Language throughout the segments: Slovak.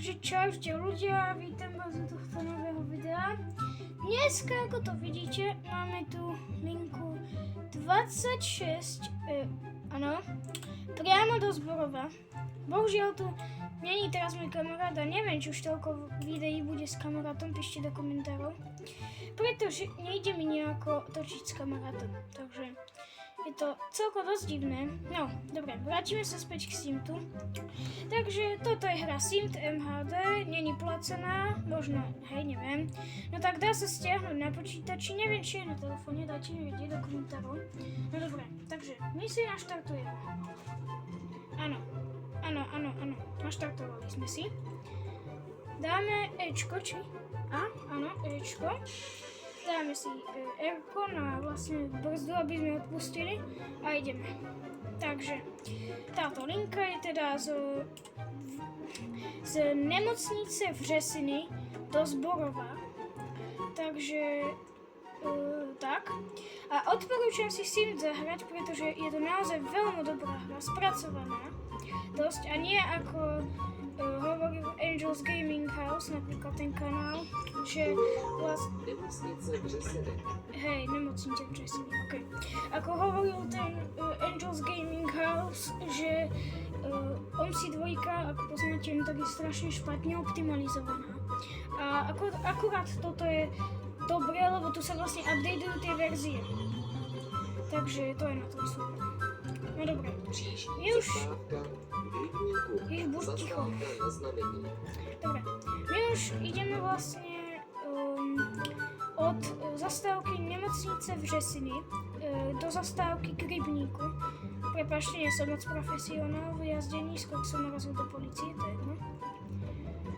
Takže čaute ľudia, vítam vás do tohto nového videa. Dneska, ako to vidíte, máme tu linku 26, áno, priamo do Zborova. Bohužiaľ tu není teraz môj kamarát a neviem, či už toľko videí bude s kamarátom, píšte do komentárov. Pretože nejde mi nejako točiť s kamarátom, takže je to celko dosť divné. No, dobre, vrátime sa späť k Simtu. Takže toto je hra Simt MHD, není placená, možno, hej, neviem. No tak dá sa stiahnuť na počítači, neviem, či je na telefóne, dajte mi vedieť do komentárov. No dobre, takže my si naštartujeme. Áno, naštartovali sme si. Dáme Ečko, či? Áno, Ečko. Dáme si R-ko na vlastne brzdu, aby sme odpustili a ideme. Takže táto linka je teda z nemocnice Vřesiny do Zborova. Takže tak. A odporúčam si Simt zahrať, pretože je to naozaj veľmi dobrá hra, spracovaná dosť a nie ako hovoril Angels Gaming House, napríklad ten kanál, že vlastne... Nemocnice Vřesiny. Hej, nemocnice Vřesiny, okej. Ako hovoril ten Angels Gaming House, že on si dvojka, ako poznáte, no tak je strašne špatne optimalizovaná. A akurát toto je dobré, lebo tu sa vlastne updateujú tie verzie. Takže to je na tom super. No dobré. My už... buď ticho. Dobre, my už ideme vlastne od zastávky nemocnice Vřesiny do zastávky k Rybníku. Prepáčte, nie som moc profesionál v jazdení, skôr som narazil do policie, to je jedno.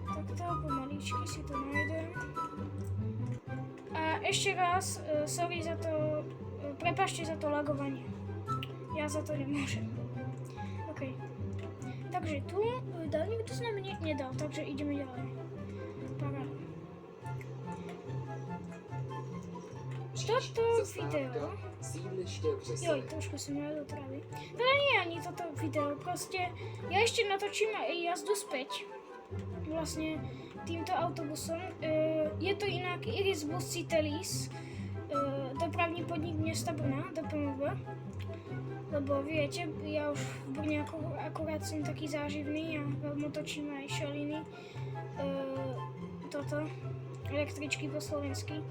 Takto, pomaličky si to nájdem. A ešte raz, sorry za to, prepáčte za to lagovanie. Ja za to nemôžem. OK. Takže tu dal niekto s nami? Nedal, takže ideme ďalej. Paráda. Toto video... Joj, trošku som mala do trávy. Teda nie ani toto video, proste ja ešte natočím aj jazdu späť. Vlastne týmto autobusom. Je to inak Irisbus Citelis, dopravný podnik mesta Brna, DPMV. Lebo viete, ja už v Brne akurát som taký záživný a veľmi točím aj šaliny. Električky po slovensky.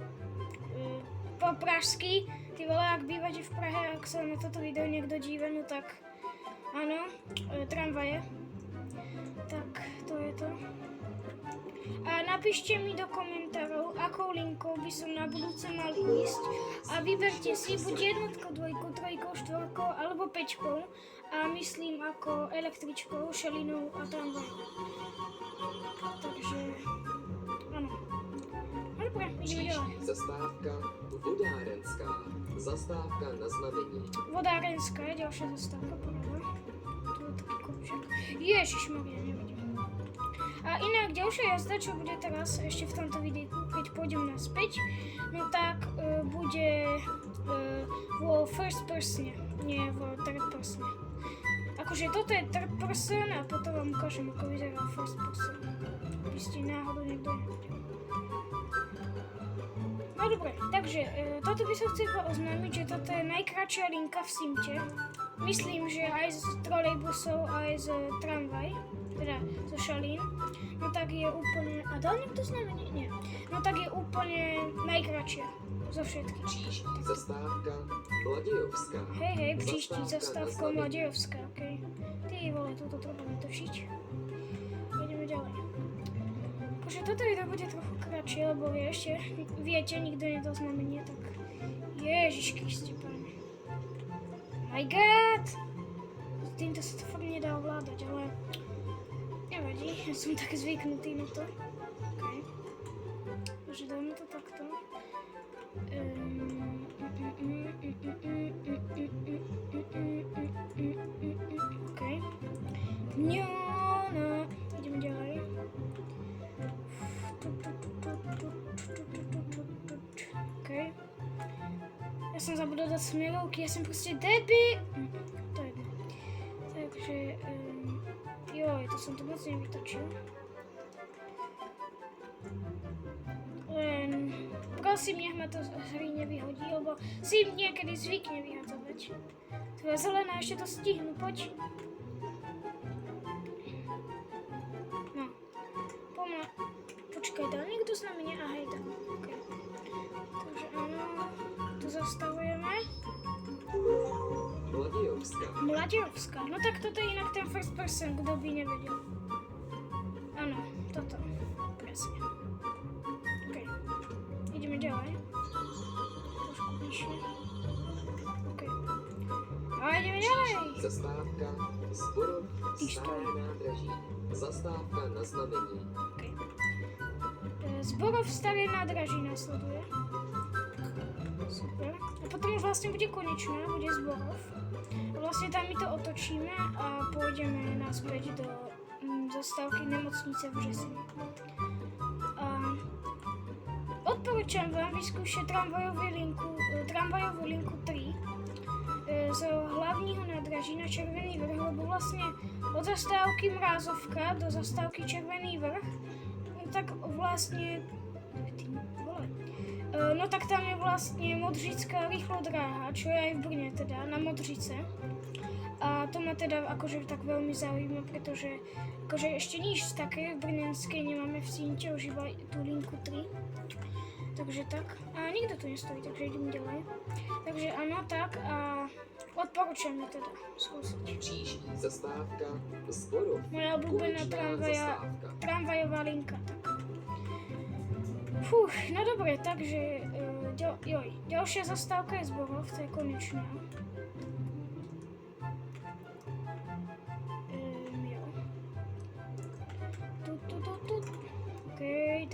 Po pražsky. Ty vole, ak bývate v Prahe, ak sa na toto video niekto díva, no tak áno, tramvaje. Tak, to je to. A napíšte mi do komentárov, akou linkou by som na budúce mal ísť a vyberte si buď jednotkou, dvojkou, trojkou, štvorkou alebo päťkou a myslím ako električkou, šalinou a tramvajom. Takže, áno. No dobre, ideme ďalej. Zastávka Vodárenská. Zastávka na znamení. Vodárenská je ďalšia zastávka, pravda. Tu je taký kružek. Ježišmaria, nevidím. A inak ďalšia jazda, čo bude teraz ešte v tomto videu, keď pôjdem naspäť, no tak bude vo first person, nie vo third person. Akože toto je third person a potom vám ukážem, ako vyzerá first person. Aby ste náhodou niekto nevidel. No dobre, takže toto by som chcel oznámiť, že toto je najkratšia linka v Simte. Myslím, že aj z trolejbusov, aj z tramvaj, teda zo šalín. No tak je úplne... A dal niekto s nami? Nie. No tak je úplne najkratšia zo všetkých. Příští zastávka Mladejovská. Hej, příští zastávka Mladejovská, okej. Ty vole, toto treba natočiť. Ideme ďalej. Akože toto video bude trochu kratšie, lebo viete, nikto nedal s nami, nie tak... Ježišky ste páni. My god! S týmto sa to fakt nedá ovládať, ale... Nevadí, ja som tak zvyknutý na to. OK. Takže dáme to takto. OK. No. Ideme ďalej. OK. Ja som zabudol dať smerovky, ja som proste debil. To je jedno. Takže... Joj, to som to moc nevytočil. Prosím, nech ma to z hry nevyhodí, lebo si niekedy zvykne vyhadzovať. Tvoja zelená, ešte to stihnú, poď. No. Počkaj, dá niekto s nami? Aha, je tam. Okay. Takže áno, tu zastavujeme. Mladiovská. No tak toto je inak ten first person, kto by nevedel. Áno, toto. Presne. OK. Ideme ďalej. Trošku vyššie. OK. A ideme ďalej. Zastávka Zborov Staré nádraží. Zastávka na znamení. OK. Zborov Staré nádraží nasleduje. Super. A potom už vlastne bude konečná, bude Zborov. A vlastne tam my to otočíme a pôjdeme naspäť do zastávky nemocnice v Březine. Odporúčam vám vyskúšať tramvajovú linku 3 z hlavního nádraží na Červený vrch, lebo vlastne od zastávky Mrázovka do zastávky Červený vrch, tak vlastne no tak tam je vlastne Modřická rýchlodráha, čo je aj v Brne teda, na Modřice. A to ma teda akože tak veľmi zaujíma, pretože akože ešte nič také v brnenskej nemáme v Sinte, už iba tú linku 3. Takže tak. A nikto tu nestojí, takže idem ďalej. Takže áno, tak a odporúčam mi teda skúsiť. Příští zastávka Zborov. Moja obľúbená Konečná tramvajová linka. Fúh, no dobre, takže ďalšia zastávka je Zborov, to je konečná. Okej,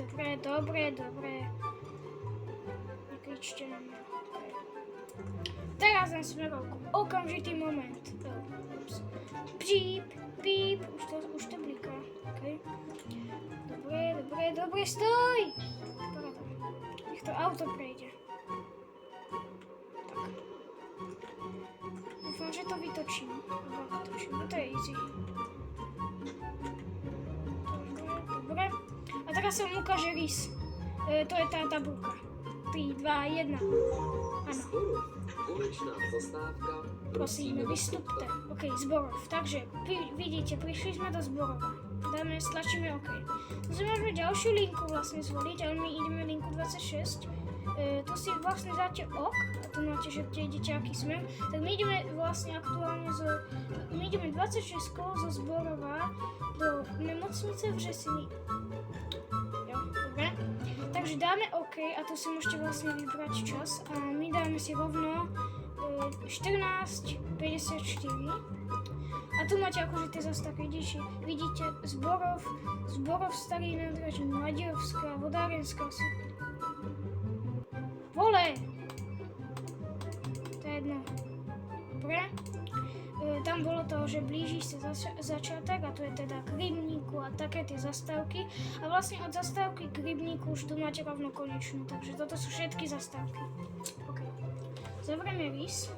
dobre. Nekričte na mňa. Okay. Teraz na smerovku. Okamžitý moment. Píp. Už to bliká. Okay. Dobre, stoj! Paráda. Nech to auto prejde. Tak. Dúfam, že to vytočím. No to je easy. Dobre. A teraz sa vám ukáže rys. To je tá tabulka. 3, 2, 1. Áno. Zborov. Konečná zastávka. Prosím, vystupte. OK, Zborov. Takže, vidíte, prišli sme do Zborova. Stlačíme OK. Tu si môžeme ďalšiu linku vlastne zvoliť, ale my ideme linku 26. Tu si vlastne dáte OK, a tu máte, že kde idete aký smer. Tak my ideme vlastne aktuálne my ideme 26 zo Zborova do nemocnice v Březine. Jo, dobre. Takže dáme OK a tu si môžete vlastne vybrať čas a my dáme si rovno 14:54. A tu máte akože tie zastávky, vidíte Zborov Starý nádraží, Mladiovská, Vodárenská si... Vole! To je jedno. Dobre. Tam bolo to, že blíži sa začiatok a tu je teda k Rybníku a také tie zastávky. A vlastne od zastávky k Rybníku už tu máte rovno konečnú, takže toto sú všetky zastávky. OK. Zavrieme rys.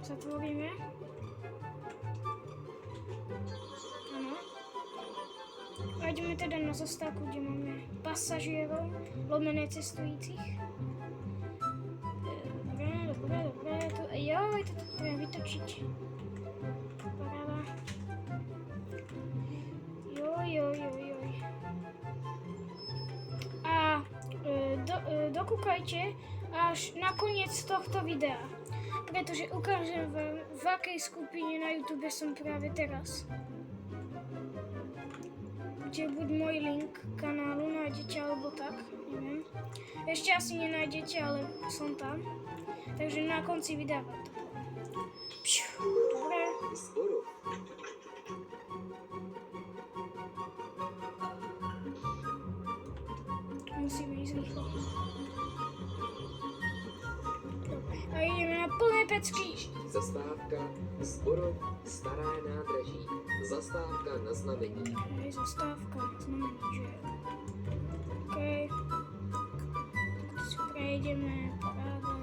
Zatvoríme. Áno. A ideme teda na zastávku, kde máme pasažierov, lomené cestujúcich. Dobre. Toto treba vytočiť. Paráda. Joj. A dokúkajte až na koniec tohto videa, pretože ukážem vám, v akej skupine na YouTube som práve teraz. Kde buď môj link kanálu nájdete, alebo tak, neviem. Ešte asi nenájdete, ale som tam. Takže na konci videa vám to poviem. Dobre. Zborov. Musíme ísť rýchlo. Dobre. A ideme na plné pecky. Zastávka Zborov Staré nádraží. Zastávka na znamení. Okay, zastávka na znamení, že jo. OK. Tak si prejdeme, paráda.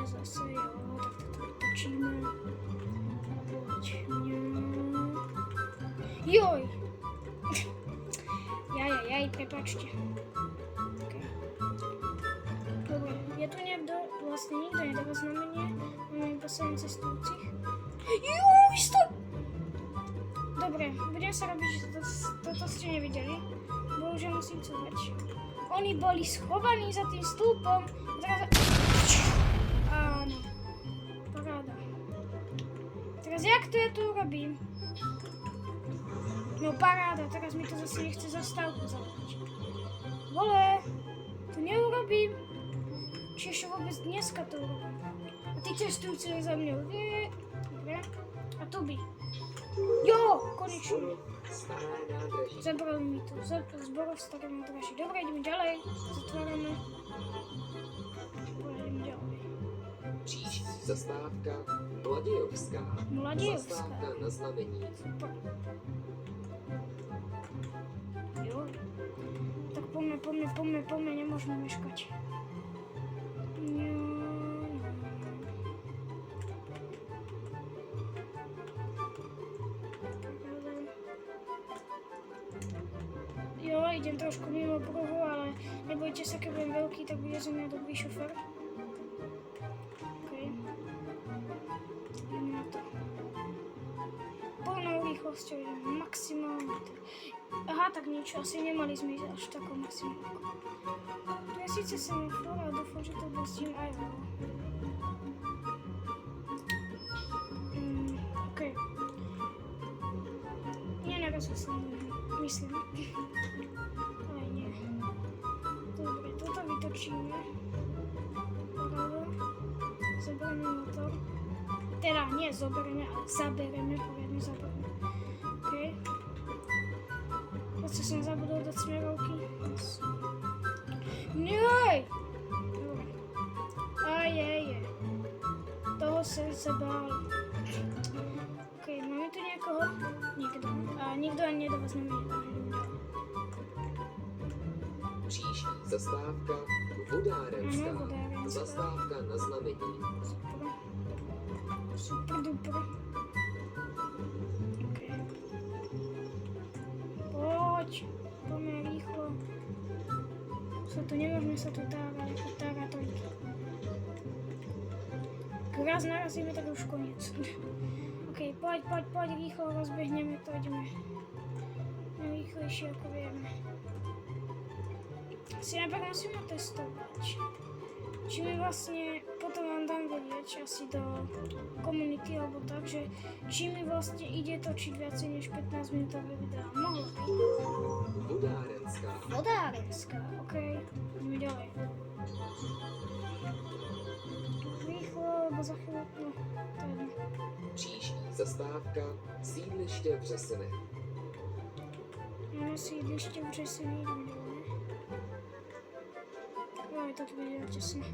Zase, jo, tak to točíme. Joj! prepačte. Okay. Dobre, je tu niekto, vlastne nikto nedáva znamenie, máme iba 7 cestujúcich. Juj, stop! Dobre, budem sa robiť, že toto ste nevideli. Bohužiaľ musím cúvať. Oni boli schovaní za tým stĺpom. Teraz... Áno. Paráda. Teraz jak to ja tu urobím? No paráda, teraz mi to zase nechce zastávku zabrať. Vole, to neurobím. Či ešte vôbec dneska to urobím. A tí cestujúci za mňou. Dobre. A tu by. Jo, konečne. Staré nádraží. Zabrali mi to. Zborov staré nádraží. Dobre, ideme ďalej. Zatvárame. Dobre, ideme ďalej. Příští zastávka Mladějovská. Mladějovská. Zastávka na znamení. Super. Jo. Tak poďme, nemôžeme meškať. Jo, idem trošku mimo pruhu, ale nebojte sa, keď budem veľký, tak bude zo mňa dobrý šofér. OK. Ideme na to. Plnou rýchlosťou idem maximálne. Aha, tak niečo, asi nemali sme ísť až takou maximálkou. To je síce semafor, ale dúfam, že to brzdím aj veľa. OK. Nenarazil som do neho, myslím. Ale nie. Dobre, toto vytočíme. Paráda. Zoberieme motor. Teda nie zoberieme, ale zaberieme, poriadne zaberieme. OK. Zase som zabudol dať smerovky. Njoj! Dobre. Je. Toho som sa bál. OK, máme tu niekoho? Nikto. A nikto ani nedáva znamenie. Příští zastávka Vodárenská. Ano, Vodárenská. Zastávka na znamení. Super duper. Okay. Poďme rýchlo. Nemôžeme sa tu tárať ako táratojky. Keď raz narazíme, tak už koniec. OK, poď, rýchlo rozbehneme to, ideme najrýchlejšie ako vieme. Si najprv musíme testovať. Či mi vlastne, potom vám dám vedieť asi do komunity alebo tak, že či mi vlastne ide točiť viacej než 15 minútové videá. Mohlo by. Vodárenská, OK. Ideme ďalej. Rýchlo, lebo za chvíľu, no, to jedno. Příští zastávka sídliště Vřesene. Máme sídliště Vřesene, ideme ďalej. Oj, to bude tesné.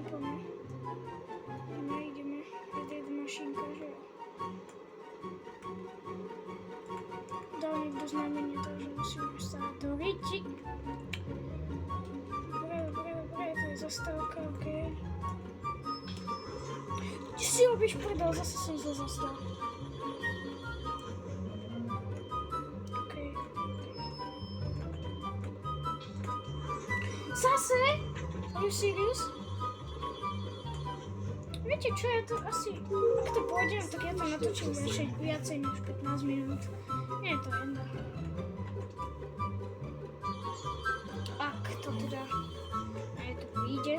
Poďme. Ideme. Je to mašinka, že jo. Dal niekto znamenie, takže musíme stáť do riti. Dobre, to je zastávka, OK. Ty si robíš prdel, zase som zle zastal. OK. Zase? Are you serious? Viete čo, ja to asi, ak to pôjdem, tak ja to natočím viacej než 15 minút. Nie je to jedno. Ak to teda aj to vyjde.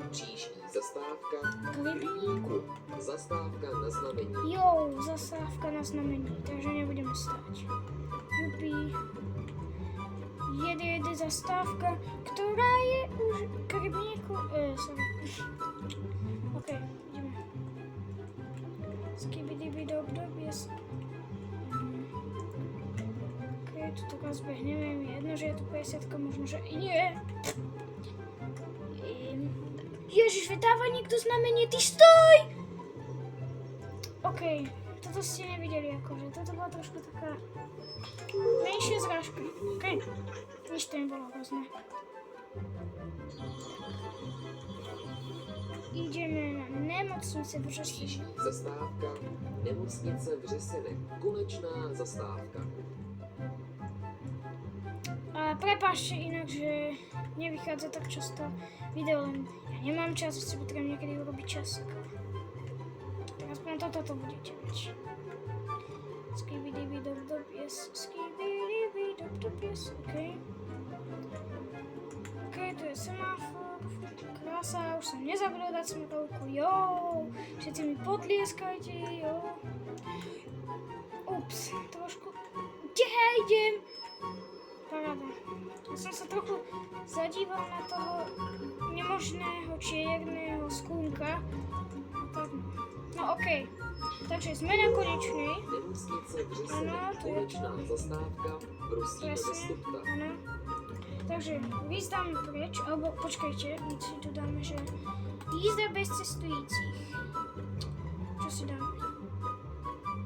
Příští zastávka Rybníku. Zastávka na znamení. Jo, zastávka na znamení, takže nebudeme stáť. Jupi. Jede zastávka, ktorá je už k rybníku. Sorry. OK, ideme. Skibidibidob, yes. OK, tu teraz behneme, mi jedno, že je tu 50, možno, že nie. Ježiš, vydáva niekto znamenie, ty stoj! OK, toto ste nevideli akože, toto bola trošku taká menšia zrážka. OK, nič to nebolo hrozné. ideme na nemocnice v Řeseně. Příští zastávka Nemocnice v Řeseně. Konečná zastávka. A prepáčte inak, že nevychádza tak často video, len ja nemám čas, si potrebujem niekedy urobiť čas. Tak aspoň toto budete mať. Skibidi-bidi-dop-dop, yes. Skibidi-bidi-dop-dop, yes. OK, tu je semáfor. Krása, už som nezabudol dať smetovku. Jo, všetci mi potlieskajte, jo. Ups, trošku. Kde idem? Paráda. Ja som sa trochu zadíval na toho nemožného čierneho skúnka. Tak, no okej. Takže sme na konečnej. Nemocnice v Řeseně. Ano, to je Konečná to. zastávka. Prosím, Presne, nastupte. áno. Takže výzdáme preč, alebo počkajte, my si tu dáme, že jízda bez cestujících. Čo si dáme?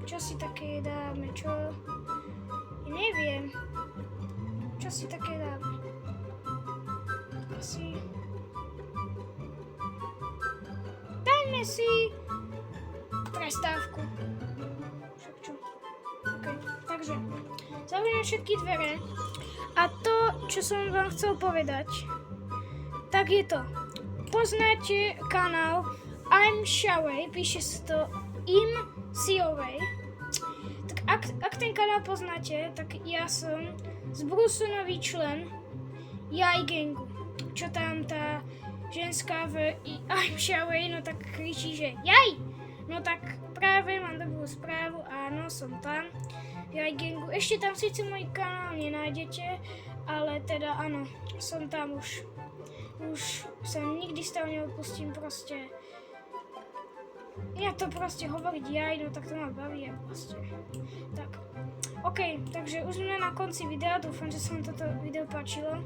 Čo si také dáme, čo? Ja neviem. Čo si také dáme? Asi... Dajme si... prestávku. Však čo? OK, takže... Zavriem všetky dvere. A to, čo som vám chcel povedať, tak je to. Poznáte kanál I'm Xiaowei, píše sa to Im Xiaowei. Tak ak ten kanál poznáte, tak ja som zbrúsunový člen Jaj Gangu. Čo tam tá ženská v I'm Xiaowei, no tak kričí, že Jaj! No tak práve mám dobrú správu, áno, som tam. Jaj Gangu. Ešte tam síce môj kanál nenájdete, ale teda áno, som tam už. Už sa nikdy z toho neodpustím, proste. Ja to proste hovoriť jaj, no tak to ma baví a proste. Tak. OK, takže už sme na konci videa, dúfam, že sa vám toto video páčilo.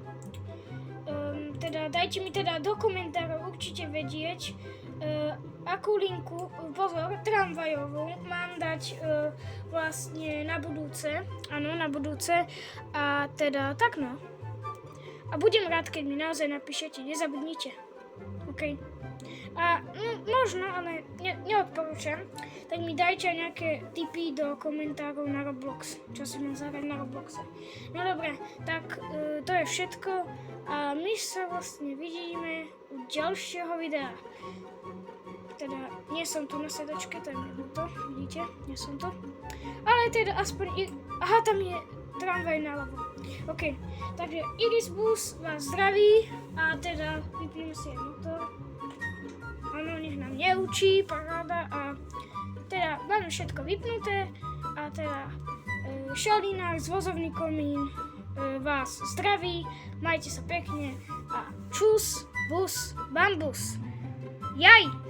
Teda dajte mi teda do komentárov určite vedieť, akú linku, pozor, tramvajovú, mám dať vlastne na budúce, áno, na budúce, a teda tak no. A budem rád, keď mi naozaj napíšete, nezabudnite. OK. A možno, ale neodporúčam, tak mi dajte nejaké tipy do komentárov na Roblox, čo si mám zahrať na Robloxe. No dobre, tak to je všetko a my sa vlastne vidíme u ďalšieho videa. Teda nie som tu na sedačke, to je mi ľúto, vidíte, nie som tu. Ale teda aspoň, aha, tam je tramvaj naľavo. OK, takže Iris Bus vás zdraví a teda vypneme si aj motor. Áno, nech nám neučí, paráda, a teda máme všetko vypnuté a teda Šalínák z Vozovný komín vás zdraví, majte sa pekne a čus, bus, bambus. Jaj!